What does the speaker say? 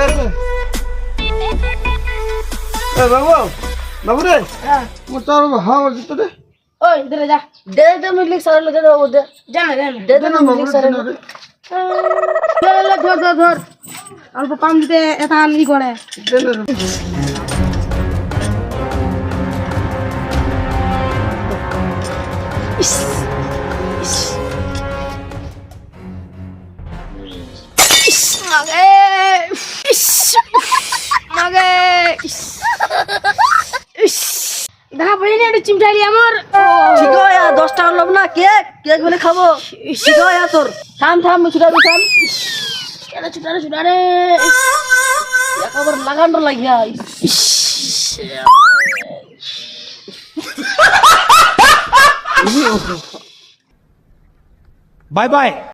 আছে এ বাবু বাবু রে মোর তোর হাওয়া দিতে দে ওই দে যা দে দে মিলিক সারা লগে দে বাবু দে জানা দে দে না বাবু মিলিক সারা রে ধর অল্প পাম দিতে এটা ই করে দে দে মাগে মাগে দেখা পাই না একটু চিমটালি আমার ঠিক হয় 10 টাকা লব না কেক কেক বলে খাবো ঠিক হয় তোর থাম থাম ছুটা দে থাম ছুটারে একেবারে লাগানো লাগিয়া बाय बाय।